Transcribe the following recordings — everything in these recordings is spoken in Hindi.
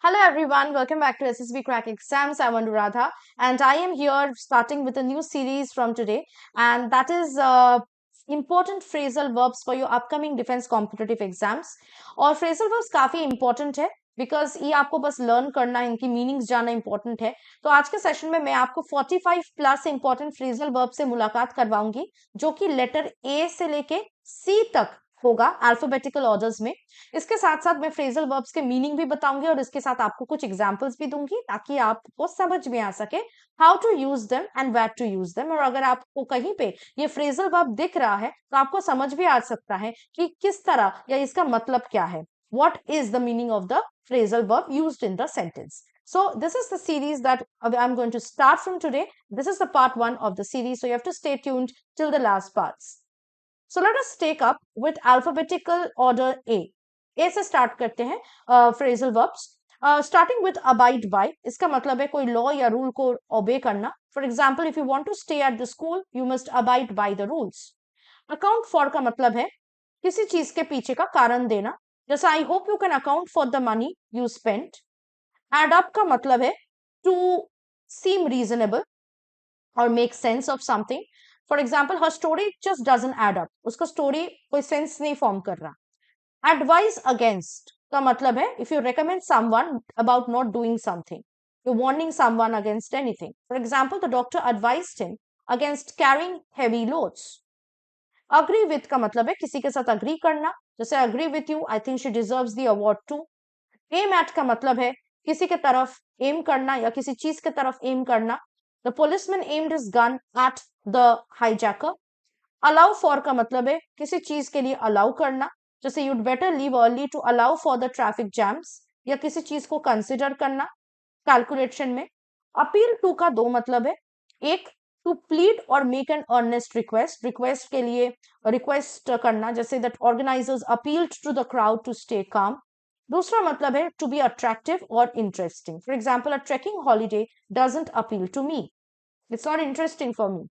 Hello everyone, welcome back to SSB Crack Exams. I'm Anuradha and I am here starting with a new series from today, and that is important phrasal verbs for your upcoming defense competitive exams. और phrasal verbs काफी important है बिकॉज ये आपको बस लर्न करना है, इनकी मीनिंग्स जानना इंपॉर्टेंट है। तो आज के सेशन में मैं आपको 45 प्लस इंपॉर्टेंट फ्रेजल वर्ब से मुलाकात करवाऊंगी जो कि लेटर ए से लेके सी तक होगा अल्फाबेटिकल ऑर्डर्स में। इसके साथ साथ मैं फ्रेजल वर्ब्स के मीनिंग भी बताऊंगी और इसके साथ आपको कुछ एग्जांपल्स भी दूंगी ताकि आपको समझ में आ सके how to use them and where to use them. और अगर आपको कहीं पे ये फ्रेजल वर्ब दिख रहा है तो आपको समझ भी आ सकता है कि किस तरह या इसका मतलब क्या है। What is the meaning of the phrasal verb used in the sentence? So this is the series that I'm going to start from today. This is the part 1 of the series, so you have to stay tuned till the last parts. So let us take up with alphabetical order A. A से start करते हैं phrasal verbs. Starting with abide by, इसका मतलब है कोई law या rule को obey करना. For example, if you want to stay at the school, you must abide by the rules. Account for का मतलब है किसी चीज के पीछे का कारण देना, जैसे I hope you can account for the money you spent. Add up का मतलब है टू सीम रीजनेबल और make sense of something. For example her story just doesn't add up, उसका स्टोरी कोई सेंस नहीं फॉर्म कर रहा। एडवाइस अगेंस्ट का मतलब है if you recommend someone about not doing something, you warning someone against anything. For example the doctor advised him against carrying heavy loads. Agree with का मतलब है किसी के साथ अग्री करना, जैसे agree with you, I think she deserves the award too. Aim at का मतलब है किसी के तरफ एम करना या किसी चीज के तरफ एम करना। The policeman aimed his gun at the hijacker. Allow for का मतलब है किसी चीज के लिए अलाउ करना, जैसे you'd better leave early to allow for the traffic jams, या किसी चीज को कंसिडर करना कैलकुलेशन में। अपील टू का दो मतलब है, एक टू प्लीड और make an earnest request, request के लिए रिक्वेस्ट करना, जैसे that organisers appealed to the crowd to stay calm. दूसरा मतलब है टू बी अट्रैक्टिव और interesting. For example a trekking holiday doesn't appeal to me, it's not interesting for me.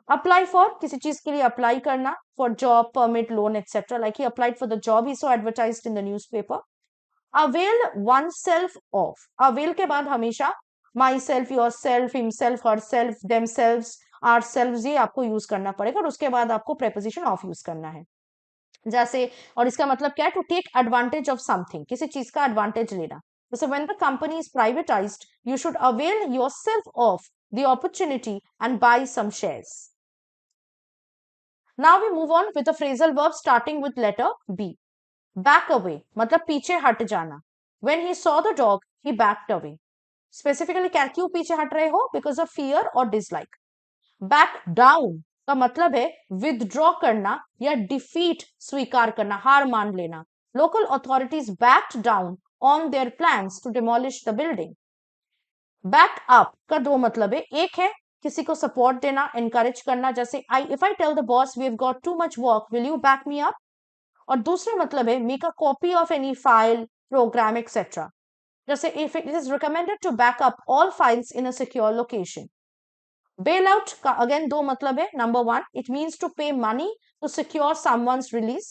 Apply for किसी चीज के लिए अप्लाई करना, for job, permit, loan etcetera, like he applied for the job he saw advertised in the newspaper. Avail oneself of, avail के बाद हमेशा myself, yourself, himself, herself, themselves, ourselves, ये आपको यूज करना पड़ेगा और उसके बाद आपको प्रेपोजिशन ऑफ यूज करना है। जैसे, और इसका मतलब क्या है, to take advantage of something, किसी चीज का एडवांटेज लेना। जैसे when the company is privatised you should avail yourself of the opportunity and buy some shares. Now we move on with the phrasal verb starting with letter B. Back away मतलब पीछे हट जाना। When he saw the dog, he backed away. Specifically क्या, क्यों पीछे हट रहे हो, बिकॉज ऑफ फियर और डिसलाइक। बैक डाउन का मतलब है विदड्रॉ करना या डिफीट स्वीकार करना, हार मान लेना। Local authorities backed down on their plans to demolish the building. Back up का दो मतलब है, एक है किसी को सपोर्ट देना, एनकरेज करना, जैसे I if I tell the boss we have got too much work will you back me up. और दूसरा मतलब है make a copy of any file, program etcetera, जैसे if it is recommended to back up all files in a secure location. Bail out का अगेन दो मतलब है, number one it means to pay money to secure someone's release,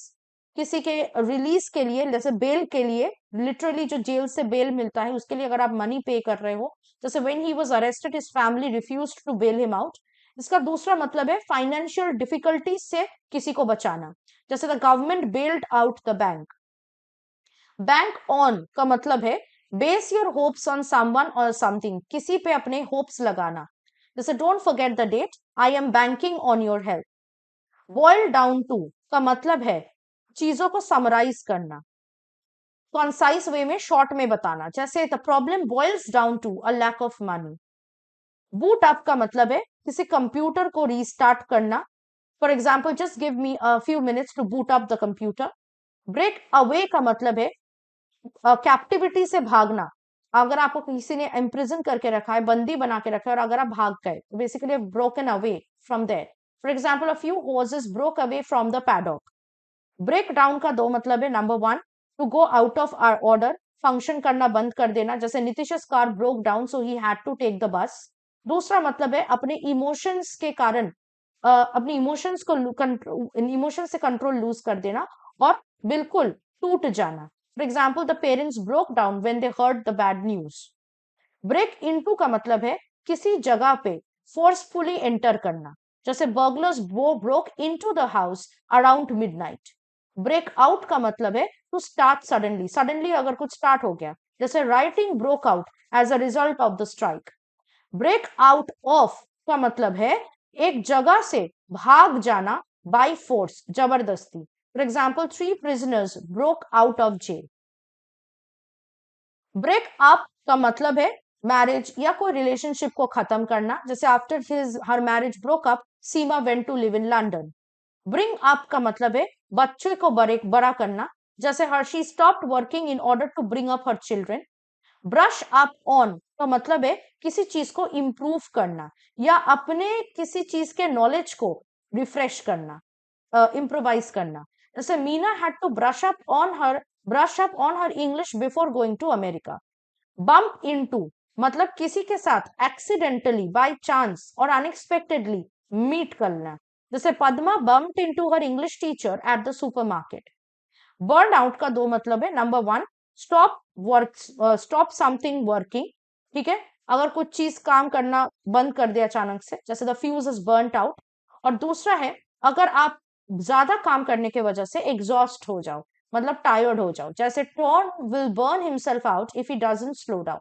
किसी के रिलीज के लिए, जैसे बेल के लिए लिटरली जो जेल से बेल मिलता है उसके लिए अगर आप मनी पे कर रहे हो, जैसे when he was arrested his family refused to bail him out. इसका दूसरा मतलब है फाइनेंशियल डिफिकल्टी से किसी को बचाना, जैसे the government bailed out the bank. Bank on का मतलब है base your hopes on someone और समथिंग, किसी पे अपने होप्स लगाना, जैसे don't forget the date, I am banking on your help. Boil down to का मतलब है चीजों को समराइज करना, कॉन्साइज वे में, शॉर्ट में बताना, जैसे the problem boils down to a lack of money. Boot up का मतलब है किसी कंप्यूटर को रीस्टार्ट करना, for example just give me a few minutes to boot up the computer. Break away का मतलब है कैप्टिविटी से भागना, अगर आपको किसी ने इम्प्रिजन करके रखा है, बंदी बना के रखा है और अगर आप भाग गए तो basically broken away from there. For example a few horses broke away from the paddock. Break down का दो मतलब है, number one to go out of our order, function करना बंद कर देना, जैसे Nitish car broke down so he had to take the bus. दूसरा मतलब है अपने इमोशंस के कारण अपने इमोशंस से कंट्रोल लूज कर देना और बिल्कुल टूट जाना। For example the parents broke down when they heard the bad news. Break into का मतलब है किसी जगह पे फोर्सफुली एंटर करना, जैसे burglars broke into the house around midnight. Break out का मतलब है टू स्टार्ट सडनली, सडनली अगर कुछ स्टार्ट हो गया, जैसे rioting broke out as a result of the strike. Break out of का मतलब है एक जगह से भाग जाना बाय फोर्स, जबरदस्ती। For example 3 prisoners broke out of jail। ब्रेक अप का मतलब है मैरिज या कोई रिलेशनशिप को खत्म करना, जैसे after his her marriage broke up Seema went to live in London. Bring up का मतलब है बच्चे को बड़ा करना, जैसे Harshi stopped working in order to bring up her children. Brush up on का मतलब है किसी चीज को इम्प्रूव करना या अपने किसी चीज के नॉलेज को रिफ्रेश करना, इम्प्रोवाइज करना। जैसे Meena had to brush up on her English before going to America. Bump into मतलब किसी के साथ एक्सीडेंटली, बाय चांस और अनएक्सपेक्टेडली मीट करना, जैसे Padma bumped into her English teacher at the supermarket. Burn out का दो मतलब है, नंबर 1 स्टॉप समथिंग वर्किंग, ठीक है, अगर कुछ चीज काम करना बंद कर दिया अचानक से, जैसे the fuse is burned out. और दूसरा है अगर आप ज्यादा काम करने की वजह से एग्जॉस्ट हो जाओ, मतलब टायर्ड हो जाओ, जैसे Tom will burn himself out if he doesn't slow down.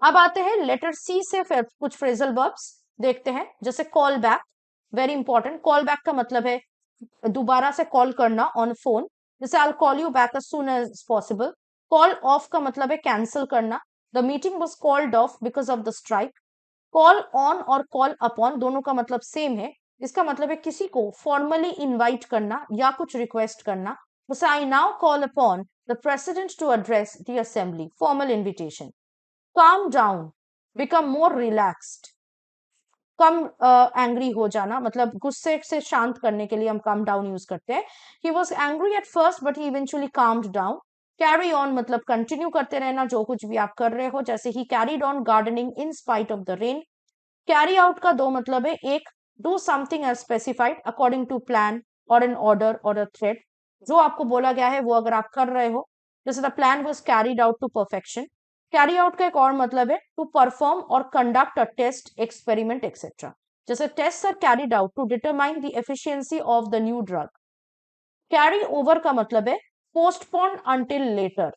अब आते हैं लेटर सी से फिर कुछ फ्रेजल वर्ब्स देखते हैं, जैसे call back, very important. Call back का मतलब है दोबारा से कॉल करना ऑन फोन, जैसे I call you back as soon as possible. Call off का मतलब है कैंसिल करना, the meeting was called off because of the strike. Call on और कॉल अपॉन दोनों का मतलब सेम है, इसका मतलब है किसी को फॉर्मली इनवाइट करना या कुछ रिक्वेस्ट करना, जैसे I now call upon the president to address the assembly, formal invitation. Calm down, become more relaxed, कम एंग्री हो जाना, मतलब गुस्से से शांत करने के लिए हम कम डाउन यूज करते हैं। He was angry at first but he eventually calmed down. Carry on मतलब कंटिन्यू करते रहना जो कुछ भी आप कर रहे हो, जैसे he carried on gardening in spite of the rain. Carry out का दो मतलब है, एक do something as specified according to plan और एन ऑर्डर और अ थ्रेड, जो आपको बोला गया है वो अगर आप कर रहे हो, जैसे the plan was carried out to perfection. Carry out का एक और मतलब है टू परफॉर्म और conduct a test, experiment etcetera, जैसे test are carried out to determine the efficiency of the new drug. Carry over का मतलब है पोस्टपोन अंटिल लेटर,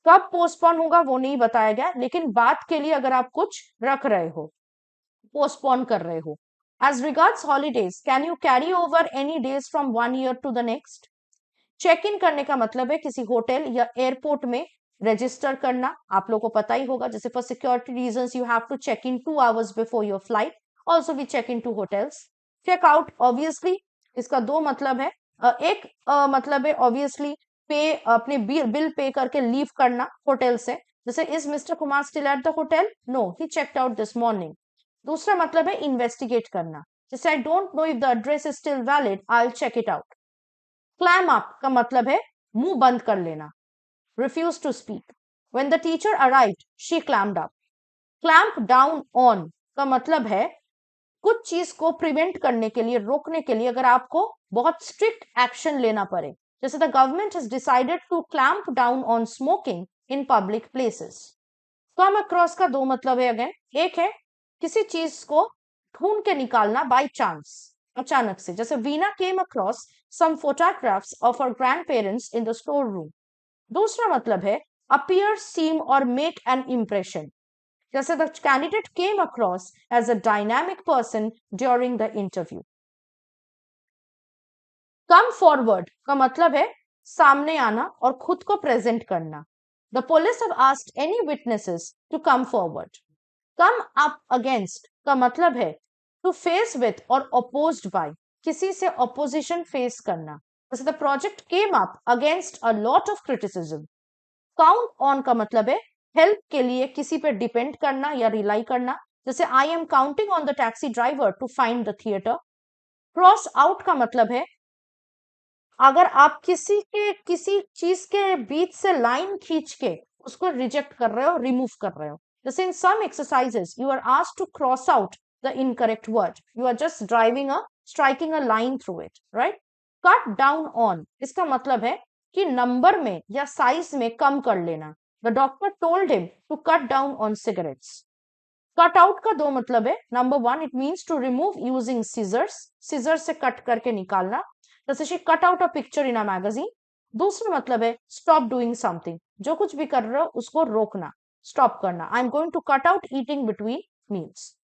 कब पोस्टपोन होगा वो नहीं बताया गया, लेकिन बात के लिए अगर आप कुछ रख रहे हो, पोस्टपोन कर रहे हो। As regards holidays, can you carry over any days from one year to the next. Check in करने का मतलब है किसी होटल या एयरपोर्ट में रजिस्टर करना, आप लोगों को पता ही होगा, जैसे for security reasons you have to check in 2 hours before your flight, also we check in to hotels. Check out obviously इसका दो मतलब है, एक मतलब है ऑब्वियसली पे, अपने बिल पे करके लीव करना होटल से, जैसे is mister Kumar still at the hotel, no he checked out this morning. दूसरा मतलब है इन्वेस्टिगेट करना, जैसे I don't know if the address is still valid, I will check it out. Clam up का मतलब है मुंह बंद कर लेना, refused to speak. When the teacher arrived, she clammed up. Clamp down on का मतलब है कुछ चीज को प्रिवेंट करने के लिए, रोकने के लिए अगर आपको बहुत स्ट्रिक्ट एक्शन लेना पड़े, जैसे the government has decided to clamp down on smoking in public places. Come across का दो मतलब है, अगेन एक है किसी चीज को ढूंढ के निकालना बाय चांस, अचानक से, जैसे Veena came across some photographs of her grandparents in the store room. दूसरा मतलब है appear, seem और make an impression, जैसे the candidate came across as a dynamic person during the interview। come forward का मतलब है सामने आना और खुद को प्रेजेंट करना, the police have asked any witnesses to come forward। come up against का मतलब है to face with और opposed by, किसी से opposition face करना, जैसे the project came up against a lot of criticism। Count on का मतलब है हेल्प के लिए किसी पे डिपेंड करना या रिलाई करना, जैसे I am counting on the taxi driver to find the theatre. Cross out का मतलब है अगर आप किसी चीज के बीच से लाइन खींच के उसको रिजेक्ट कर रहे हो, रिमूव कर रहे हो, जैसे in some exercises you are asked to cross out the incorrect word, you are just driving a striking a line through it, right. Cut down on इसका मतलब है कि नंबर में या साइज में कम कर लेना। The doctor told him to cut down on cigarettes. Cut out का दो मतलब है। Number one, it means to remove using scissors, scissor से कट करके निकालना, जैसे she cut out a picture in a magazine. दूसरा मतलब है स्टॉप डूइंग समथिंग, जो कुछ भी कर रहे हो उसको रोकना, स्टॉप करना। I am going to cut out eating between meals.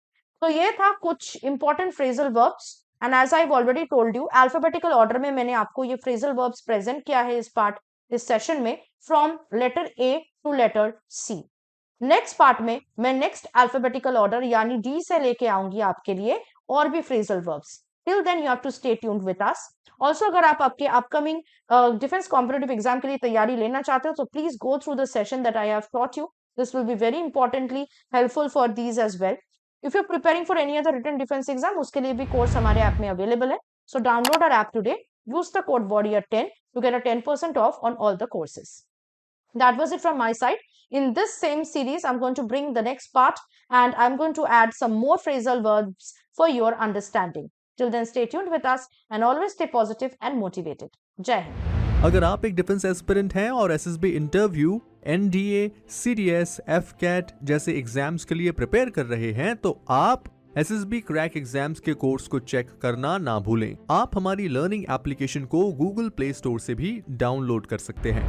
तो ये था कुछ important phrasal verbs, and as I already told you, alphabetical order में मैंने आपको ये फ्रेजल वर्ब्स प्रेजेंट किया है इस सेशन में, from letter A to letter C. Next part में मैं नेक्स्ट अल्फाबेटिकल ऑर्डर यानी डी से लेके आऊंगी आपके लिए और भी phrasal verbs. Till then you have to stay tuned with us. Also अगर आप आपके अपकमिंग डिफेंस कॉम्पिटेटिव एग्जाम के लिए तैयारी लेना चाहते हो तो please go through the session that I have taught you. This will be very importantly helpful for these as well. If you preparing for any other written defence exam, उसके लिए भी कोर्स हमारे ऐप में अवेलेबल है। So download our app today, use the code warrior10 to get a 10% off on all the courses. That was it from my side. In this same series, I'm going to bring the next part and I'm going to add some more phrasal verbs for your understanding. Till then, stay tuned with us and always stay positive and motivated. Jai Hind. अगर आप एक डिफेंस एस्पिरेंट हैं और SSB interview, NDA, CDS, AFCAT जैसे एग्जाम्स के लिए प्रिपेयर कर रहे हैं तो आप एसएसबी क्रैक एग्जाम्स के कोर्स को चेक करना ना भूलें। आप हमारी लर्निंग एप्लीकेशन को गूगल प्ले स्टोर से भी डाउनलोड कर सकते हैं।